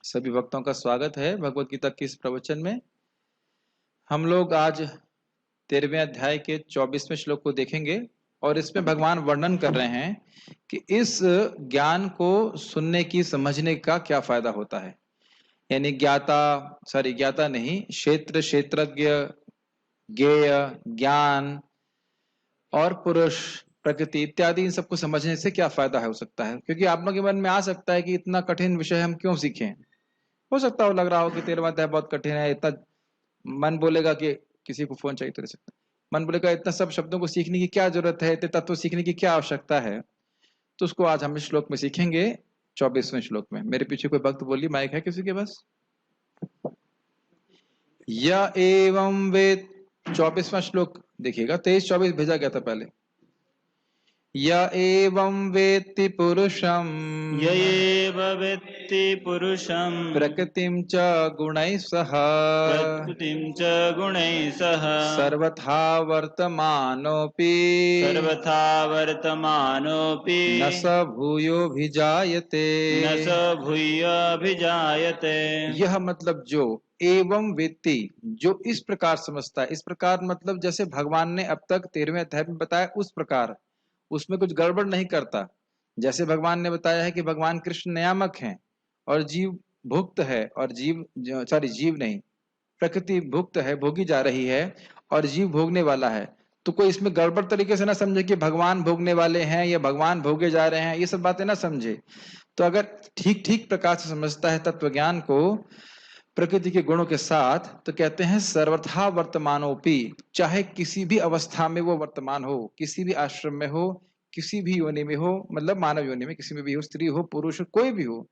सभी भक्तों का स्वागत है भगवत गीता के इस प्रवचन में। हम लोग आज 13वें अध्याय के 24वें श्लोक को देखेंगे और इसमें भगवान वर्णन कर रहे हैं कि इस ज्ञान को सुनने की समझने का क्या फायदा होता है। यानी ज्ञाता नहीं, क्षेत्रज्ञ, ज्ञेय, ज्ञान और पुरुष, प्रकृति इत्यादि, इन सबको समझने से क्या फायदा हो सकता है। क्योंकि आप लोगों के मन में आ सकता है कि इतना कठिन विषय हम क्यों सीखें। हो सकता हो लग रहा हो कि 13वां अध्याय बहुत कठिन है, इतना मन बोलेगा कि किसी को फोन चाहिए तो ले सकता है, मन बोलेगा इतना सब शब्दों को सीखने की क्या जरूरत है, इतने तत्व सीखने की क्या आवश्यकता है। तो उसको आज हम इस श्लोक में सीखेंगे। 24वें श्लोक में मेरे पीछे कोई भक्त बोली, माइक है किसी के पास? या एवं वेद 24वां श्लोक देखिएगा, 23-24 भेजा गया था पहले। य एवं वेत्ति पुरुषं य एव वेत्ति पुरुषं प्रकृतिं च गुणैः सह प्रकृतिं च गुणैः सह सर्वथा वर्तमानोऽपि न स भूयोऽभिजायते। न स भूयोऽभिजायते। यह मतलब जो एवं वेत्ति, जो इस प्रकार समझता है। इस प्रकार मतलब जैसे भगवान ने अब तक 13वें अध्याय में बताया उस प्रकार, उसमें कुछ गड़बड़ नहीं करता। जैसे भगवान ने बताया है कि भगवान कृष्ण नियामक हैं और जीव भुक्त है, और जीव नहीं, प्रकृति भुक्त है, भोगी जा रही है, और जीव भोगने वाला है। तो कोई इसमें गड़बड़ तरीके से ना समझे कि भगवान भोगने वाले हैं या भगवान भोगे जा रहे हैं, ये सब बातें ना समझे। तो अगर ठीक ठीक प्रकार से समझता है तत्व ज्ञान को प्रकृति के गुणों के साथ, तो कहते हैं सर्वथा वर्तमानोपि, चाहे किसी भी अवस्था में वो वर्तमान हो, किसी भी आश्रम में हो, किसी भी योनि में हो, मतलब मानव योनि में किसी में भी हो, स्त्री हो पुरुष हो, कोई भी हो,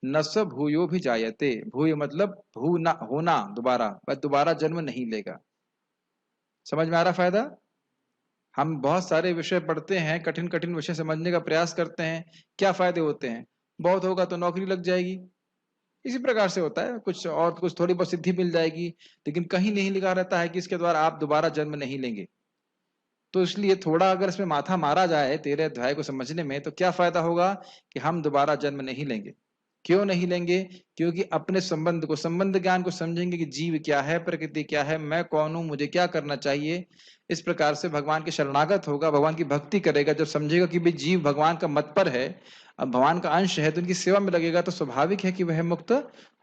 न स भूयो भी जायते। भूय मतलब भू ना होना, दोबारा, बस दोबारा जन्म नहीं लेगा। समझ में आ रहा फायदा? हम बहुत सारे विषय पढ़ते हैं, कठिन कठिन विषय समझने का प्रयास करते हैं, क्या फायदे होते हैं? बहुत होगा तो नौकरी लग जाएगी, इसी प्रकार से होता है, कुछ और कुछ थोड़ी बहुत सिद्धि मिल जाएगी, लेकिन कहीं नहीं लिखा रहता है कि इसके द्वारा आप दोबारा जन्म नहीं लेंगे। तो इसलिए थोड़ा अगर इसमें माथा मारा जाए 13 अध्याय को समझने में, तो क्या फायदा होगा कि हम दोबारा जन्म नहीं लेंगे। क्यों नहीं लेंगे? क्योंकि अपने संबंध ज्ञान को समझेंगे कि जीव क्या है, प्रकृति क्या है, मैं कौन हूं, मुझे क्या करना चाहिए। इस प्रकार से भगवान के शरणागत होगा, भगवान की भक्ति करेगा। जब समझेगा कि भाई जीव भगवान का मतपर है, अब भगवान का अंश है, तो उनकी सेवा में लगेगा, तो स्वाभाविक है कि वह मुक्त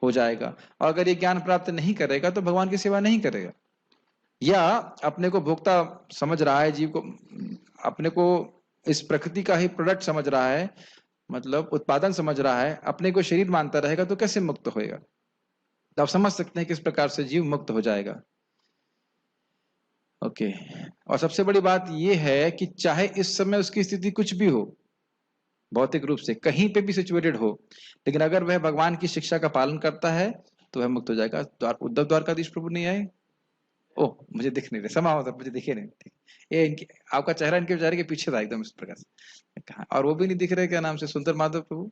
हो जाएगा। और अगर ये ज्ञान प्राप्त नहीं करेगा तो भगवान की सेवा नहीं करेगा, या अपने को भोक्ता समझ रहा है, जीव को अपने को इस प्रकृति का ही प्रोडक्ट समझ रहा है, मतलब उत्पादन समझ रहा है, अपने को शरीर मानता रहेगा, तो कैसे मुक्त होएगा? तो आप समझ सकते हैं किस प्रकार से जीव मुक्त हो जाएगा। ओके। और सबसे बड़ी बात यह है कि चाहे इस समय उसकी स्थिति कुछ भी हो, भौतिक रूप से कहीं पे भी सिचुएटेड हो, लेकिन अगर वह भगवान की शिक्षा का पालन करता है तो वह मुक्त हो जाएगा। उद्धव द्वारकाधीश प्रभु नहीं आए? ओह, मुझे दिख नहीं रहे, समा होता मुझे दिखे नहीं। ठीक, ये इनके, आपका चेहरा इनके बेचारे के पीछे था एकदम इस प्रकार से। कहा, और वो भी नहीं दिख रहे, क्या नाम से, सुंदर माधव प्रभु।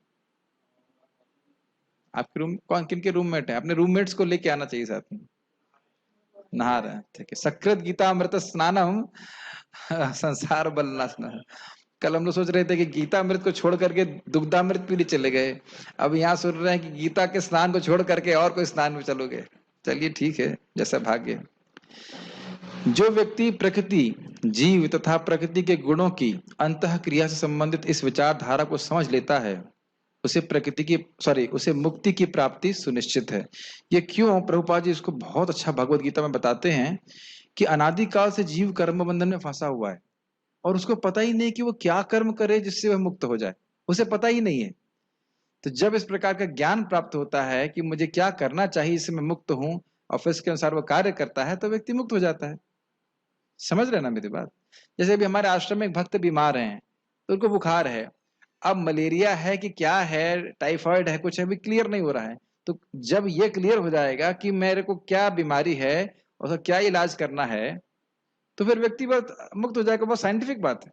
आपके रूम कौन, किन के रूममेट है? अपने रूममेट्स को लेके आना चाहिए साथ में। नहा रहे हैं, ठीक है। सकृत गीता अमृत स्नानम संसार बलनाशनम। कल हम लोग सोच रहे थे कि गीता अमृत को छोड़ करके दुग्धामृत पीने चले गए, अब यहाँ सुन रहे हैं कि गीता के स्नान को छोड़ करके और कोई स्नान में चलोगे। चलिए ठीक है, जैसा भाग्य। जो व्यक्ति प्रकृति, जीव तथा प्रकृति के गुणों की अंतः क्रिया से संबंधित इस विचारधारा को समझ लेता है, उसे मुक्ति की प्राप्ति सुनिश्चित है। ये क्यों? प्रभुपाद जी इसको बहुत अच्छा भगवत गीता में बताते हैं कि अनादिकाल से जीव कर्म बंधन में फंसा हुआ है और उसको पता ही नहीं कि वो क्या कर्म करे जिससे वह मुक्त हो जाए, उसे पता ही नहीं है। तो जब इस प्रकार का ज्ञान प्राप्त होता है कि मुझे क्या करना चाहिए इससे मैं मुक्त हूं, और फिर इसके अनुसार वो कार्य करता है, तो व्यक्ति मुक्त हो जाता है। समझ रहे ना मेरी बात? जैसे अभी हमारे आश्रम में एक भक्त बीमार हैं, तो उनको बुखार है। अब मलेरिया है कि क्या है, टाइफाइड है, कुछ है, अभी क्लियर नहीं हो रहा है। तो जब ये क्लियर हो जाएगा कि मेरे को क्या बीमारी है और क्या इलाज करना है, तो फिर व्यक्ति बहुत मुक्त हो जाएगा। बहुत साइंटिफिक बात है।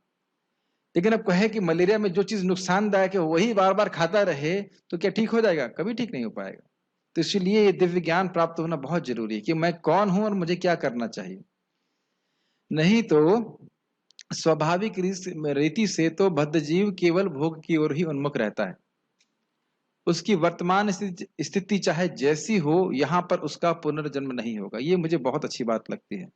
लेकिन अब कहे कि मलेरिया में जो चीज नुकसानदायक है वही बार बार खाता रहे, तो क्या ठीक हो जाएगा? कभी ठीक नहीं हो पाएगा। तो इसलिए ये दिव्य ज्ञान प्राप्त होना बहुत जरूरी है कि मैं कौन हूं और मुझे क्या करना चाहिए। नहीं तो स्वाभाविक रीति से तो बद्ध जीव केवल भोग की ओर ही उन्मुख रहता है। उसकी वर्तमान स्थिति चाहे जैसी हो, यहाँ पर उसका पुनर्जन्म नहीं होगा। ये मुझे बहुत अच्छी बात लगती है।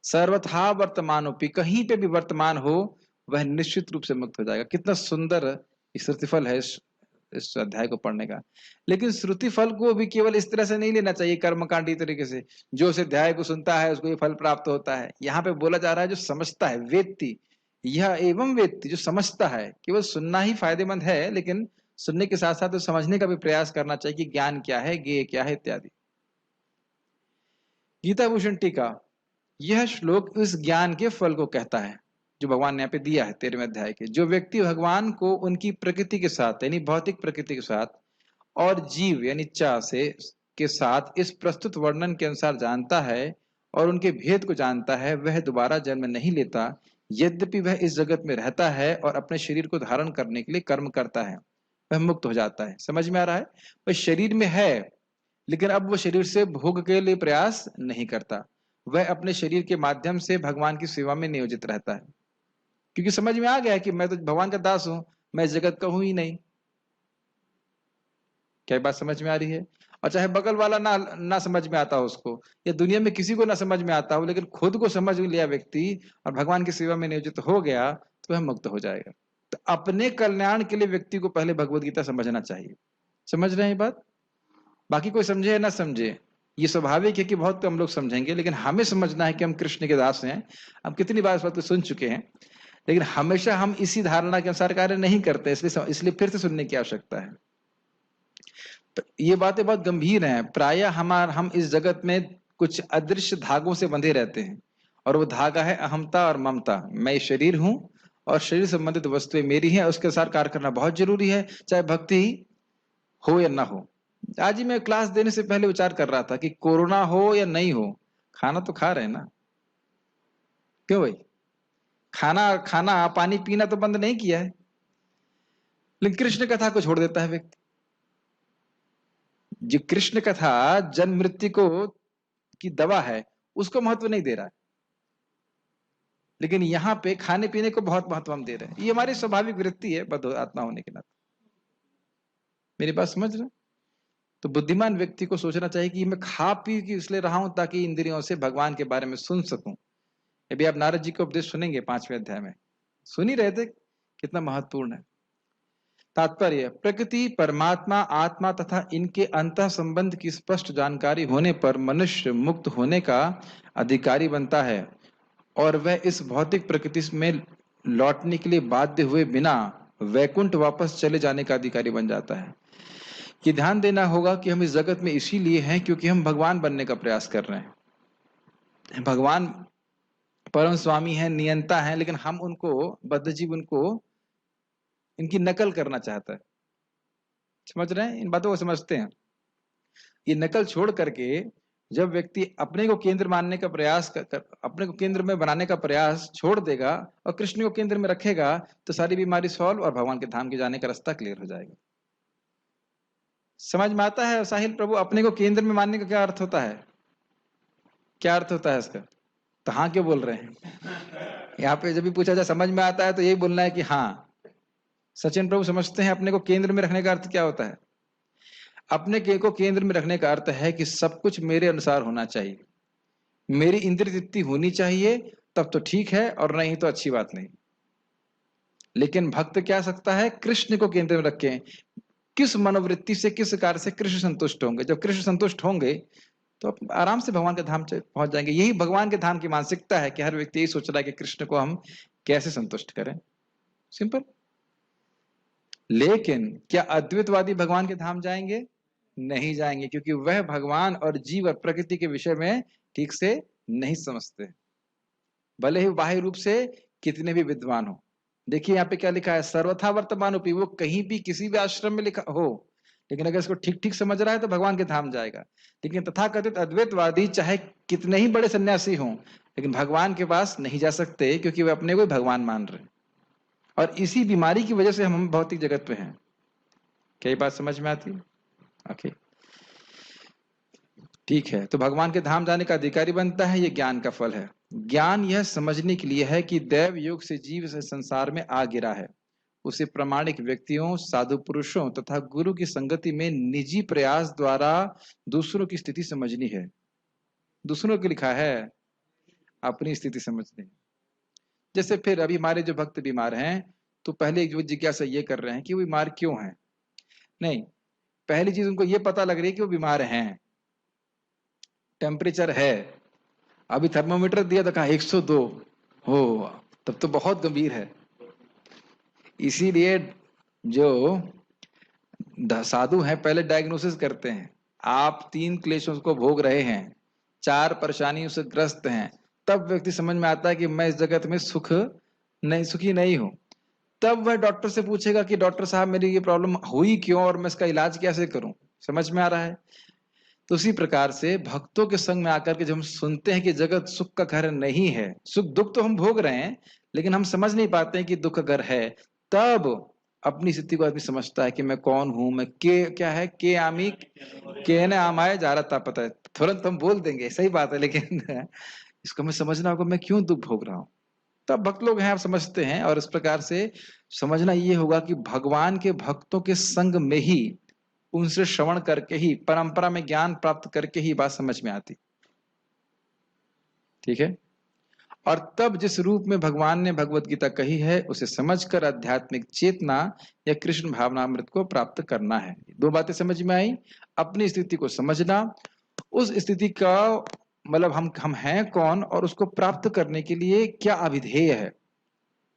सर्वथा वर्तमानोपि, कहीं पे भी वर्तमान हो वह निश्चित रूप से मुक्त हो जाएगा। कितना सुंदर श्रुतिफल है इस अध्याय को पढ़ने का। लेकिन श्रुतिफल को भी केवल इस तरह से नहीं लेना चाहिए कर्मकांडी तरीके से, जो उस अध्याय को सुनता है उसको ये फल प्राप्त होता है। यहाँ पे बोला जा रहा है जो समझता है, वेत्ति, यह एवं वेत्ति, जो समझता है। केवल सुनना ही फायदेमंद है, लेकिन सुनने के साथ साथ समझने का भी प्रयास करना चाहिए कि ज्ञान क्या है, ज्ञेय क्या है इत्यादि। गीता भूषण टीका, यह श्लोक इस ज्ञान के फल को कहता है जो भगवान ने यहाँ पे दिया है 13वें अध्याय के। जो व्यक्ति भगवान को उनकी प्रकृति के साथ यानी भौतिक प्रकृति के साथ और जीव यानी चा से के साथ इस प्रस्तुत वर्णन के अनुसार जानता है और उनके भेद को जानता है, वह दोबारा जन्म नहीं लेता। यद्यपि वह इस जगत में रहता है और अपने शरीर को धारण करने के लिए कर्म करता है, वह मुक्त हो जाता है। समझ में आ रहा है? वह शरीर में है, लेकिन अब वह शरीर से भोग के लिए प्रयास नहीं करता। वह अपने शरीर के माध्यम से भगवान की सेवा में नियोजित रहता है, क्योंकि समझ में आ गया है कि मैं तो भगवान का दास हूं, मैं इस जगत का हूं ही नहीं। क्या बात समझ में आ रही है? और चाहे बगल वाला ना समझ में आता हो उसको, या दुनिया में किसी को ना समझ में आता हो, लेकिन खुद को समझ लिया व्यक्ति और भगवान की सेवा में नियोजित हो गया तो वह मुक्त हो जाएगा। तो अपने कल्याण के लिए व्यक्ति को पहले भगवत गीता समझना चाहिए। समझ रहे हैं बात? बाकी कोई समझे या ना समझे, ये स्वाभाविक है कि बहुत कम लोग समझेंगे, लेकिन हमें समझना है कि हम कृष्ण के दास हैं। हम कितनी बार इस बात को सुन चुके हैं, लेकिन हमेशा हम इसी धारणा के अनुसार कार्य नहीं करते, इसलिए फिर से सुनने की आवश्यकता है। तो ये बातें बहुत गंभीर हैं। प्रायः हम इस जगत में कुछ अदृश्य धागों से बंधे रहते हैं, और वो धागा है अहमता और ममता। मैं शरीर हूं और शरीर संबंधित वस्तुएं मेरी हैं, उसके अनुसार कार्य करना बहुत जरूरी है, चाहे भक्ति हो या ना हो। आज ही मैं क्लास देने से पहले विचार कर रहा था कि कोरोना हो या नहीं हो, खाना तो खा रहे हैं ना। क्यों भाई? खाना पानी पीना तो बंद नहीं किया है, लेकिन कृष्ण कथा को छोड़ देता है व्यक्ति। जो कृष्ण कथा जन्म मृत्यु को की दवा है, उसको महत्व नहीं दे रहा है, लेकिन यहाँ पे खाने पीने को बहुत महत्व हम दे रहे हैं। ये हमारी स्वाभाविक वृत्ति है बद्ध आत्मा होने के नाते। मेरी बात समझ रहे? तो बुद्धिमान व्यक्ति को सोचना चाहिए कि मैं खा पी की इसलिए रहा हूं ताकि इंद्रियों से भगवान के बारे में सुन सकूं। अभी आप नारद जी का उपदेश सुनेंगे 5वें अध्याय में, सुन ही रहे थे, कितना महत्वपूर्ण है। तात्पर्य, प्रकृति, परमात्मा, आत्मा तथा इनके अंतः संबंध की स्पष्ट जानकारी होने पर मनुष्य मुक्त होने का अधिकारी बनता है, और वह इस भौतिक प्रकृति में लौटने के लिए बाध्य हुए बिना वैकुंठ वापस चले जाने का अधिकारी बन जाता है। कि ध्यान देना होगा कि हम इस जगत में इसीलिए हैं क्योंकि हम भगवान बनने का प्रयास कर रहे हैं। भगवान परम स्वामी हैं, नियंता हैं, लेकिन हम उनको बद्ध जीव उनको इनकी नकल करना चाहता है। समझ रहे हैं? इन बातों को समझते हैं। ये नकल छोड़ करके जब व्यक्ति अपने को केंद्र मानने का प्रयास अपने को केंद्र में बनाने का प्रयास छोड़ देगा और कृष्ण को केंद्र में रखेगा, तो सारी बीमारी सॉल्व और भगवान के धाम के जाने का रास्ता क्लियर हो जाएगा। समझ में आता है साहिल प्रभु? अपने को केंद्र में मानने का क्या अर्थ होता है? क्या अर्थ होता है इसका? तो हाँ क्यों बोल रहे हैं? यहाँ पे जब भी पूछा जाए समझ में आता है तो यही बोलना है कि हाँ। सचिन प्रभु समझते हैं अपने को केंद्र में रखने का अर्थ क्या होता है? अपने को केंद्र में रखने का अर्थ है कि सब कुछ मेरे अनुसार होना चाहिए, मेरी इंद्रिय तृप्ति होनी चाहिए, तब तो ठीक है, और नहीं तो अच्छी बात नहीं। लेकिन भक्त क्या सकता है? कृष्ण को केंद्र में रखें। किस मनोवृत्ति से, किस कार्य से कृष्ण संतुष्ट होंगे? जब कृष्ण संतुष्ट होंगे तो आराम से भगवान के धाम पहुंच जाएंगे। यही भगवान के धाम की मानसिकता है कि हर व्यक्ति यही सोच रहा है कि कृष्ण को हम कैसे संतुष्ट करें। सिंपल। लेकिन क्या अद्वैतवादी भगवान के धाम जाएंगे? नहीं जाएंगे, क्योंकि वह भगवान और जीव और प्रकृति के विषय में ठीक से नहीं समझते, भले ही बाह्य रूप से कितने भी विद्वान हो। देखिए यहाँ पे क्या लिखा है, सर्वथा वर्तमान उपी। वो कहीं भी किसी भी आश्रम में लिखा हो, लेकिन अगर इसको ठीक ठीक समझ रहा है तो भगवान के धाम जाएगा। लेकिन तथाकथित अद्वैतवादी चाहे कितने ही बड़े सन्यासी हों, लेकिन भगवान के पास नहीं जा सकते, क्योंकि वे अपने को भगवान मान रहे हैं। और इसी बीमारी की वजह से हम भौतिक जगत पे हैं। क्या बात समझ में आती है? ओके, ठीक है। तो भगवान के धाम जाने का अधिकारी बनता है, ये ज्ञान का फल है। ज्ञान यह समझने के लिए है कि दैव योग से जीव से संसार में आ गिरा है उसे प्रामाणिक व्यक्तियों, साधु पुरुषों तथा गुरु की संगति में निजी प्रयास द्वारा दूसरों की स्थिति समझनी है। दूसरों की लिखा है, अपनी स्थिति समझनी। जैसे फिर अभी हमारे जो भक्त बीमार हैं, तो पहले जो जिज्ञासा ये कर रहे हैं कि वो बीमार क्यों हैं। नहीं, पहली चीज उनको ये पता लग रही है कि वो बीमार हैं। टेम्परेचर है, अभी थर्मोमीटर दिया तो कहा 102 हो, तब तो बहुत गंभीर है। इसीलिए जो साधु हैं पहले डायग्नोसिस करते हैं। आप 3 क्लेशों को भोग रहे हैं, 4 परेशानियों से ग्रस्त हैं, तब व्यक्ति समझ में आता है कि मैं इस जगत में सुखी नहीं हूं। तब वह डॉक्टर से पूछेगा कि डॉक्टर साहब मेरी ये प्रॉब्लम हुई क्यों और मैं इसका इलाज कैसे करूं। समझ में आ रहा है। तो उसी प्रकार से भक्तों के संग में आकर के जब हम सुनते हैं कि जगत सुख का घर नहीं है, सुख दुख तो हम भोग रहे हैं लेकिन हम समझ नहीं पाते हैं कि दुख का घर है, तब अपनी स्थिति को आदमी समझता है कि मैं कौन हूं, मैं के क्या है, के आमी के न आमाए जा रहा था। पता है तुरंत हम बोल देंगे, सही बात है, लेकिन इसको हमें समझना होगा मैं क्यों दुख भोग रहा हूं। तब भक्त लोग हैं, आप समझते हैं। और इस प्रकार से समझना ये होगा कि भगवान के भक्तों के संग में ही, उनसे श्रवण करके ही, परंपरा में ज्ञान प्राप्त करके ही बात समझ में आती। ठीक है। और तब जिस रूप में भगवान ने भगवत गीता कही है उसे समझकर आध्यात्मिक चेतना या कृष्ण भावनामृत को प्राप्त करना है। 2 बातें समझ में आई। अपनी स्थिति को समझना, उस स्थिति का मतलब हम हैं कौन और उसको प्राप्त करने के लिए क्या अभिधेय है।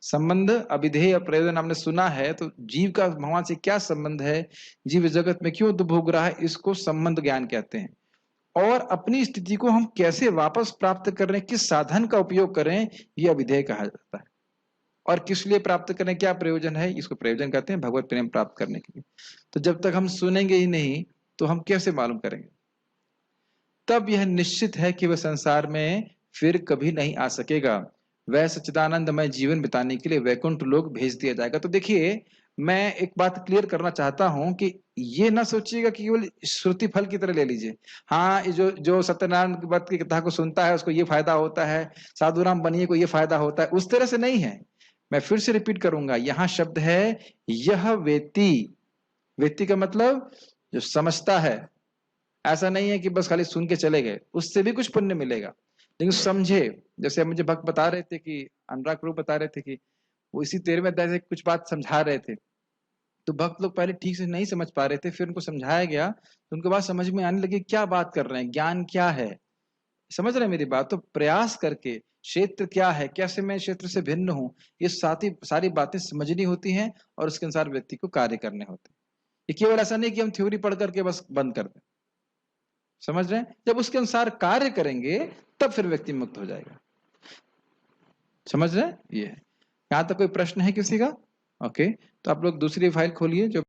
संबंध, अभिधेय और प्रयोजन हमने सुना है। तो जीव का भगवान से क्या संबंध है, जीव जगत में क्यों दुख भोग रहा है, इसको संबंध ज्ञान कहते हैं। और अपनी स्थिति को हम कैसे वापस प्राप्त करें, किस साधन का उपयोग करें, यह अभिधेय कहा जाता है। और किस लिए प्राप्त करें, क्या प्रयोजन है, इसको प्रयोजन कहते हैं, भगवत प्रेम प्राप्त करने के लिए। तो जब तक हम सुनेंगे ही नहीं तो हम कैसे मालूम करेंगे। तब यह निश्चित है कि वह संसार में फिर कभी नहीं आ सकेगा। वह सच्चिदानंदमय जीवन बिताने के लिए वैकुंठ लोक भेज दिया जाएगा। तो देखिए, मैं एक बात क्लियर करना चाहता हूं कि ये ना सोचिएगा कि केवल श्रुति फल की तरह ले लीजिए। हाँ, जो जो सत्यनारायण व्रत की कथा को सुनता है उसको ये फायदा होता है, साधुराम बनिए को ये फायदा होता है, उस तरह से नहीं है। मैं फिर से रिपीट करूंगा, यहाँ शब्द है यह वेति। वेति का मतलब जो समझता है। ऐसा नहीं है कि बस खाली सुन के चले गए, उससे भी कुछ पुण्य मिलेगा, लेकिन समझे। जैसे मुझे भक्त बता रहे थे कि अनुराग प्रभु बता रहे थे कि वो इसी 13वें अध्याय से कुछ बात समझा रहे थे। तो भक्त लोग पहले ठीक से नहीं समझ पा रहे थे, फिर उनको समझाया गया तो उनके बाद समझ में आने लगी क्या बात कर रहे हैं, ज्ञान क्या है। समझ रहे हैं मेरी बात। तो प्रयास करके क्षेत्र क्या है, कैसे मैं क्षेत्र से भिन्न हूं, ये सारी बातें समझनी होती हैं और उसके अनुसार व्यक्ति को कार्य करने होते हैं। ये केवल ऐसा नहीं कि हम थ्योरी पढ़ करके बस बंद कर दें। समझ रहे हैं। जब उसके अनुसार कार्य करेंगे तब फिर व्यक्ति मुक्त हो जाएगा। समझ रहे हैं। ये यहां तक कोई प्रश्न है किसी का? ओके, तो आप लोग दूसरी फाइल खोलिए जो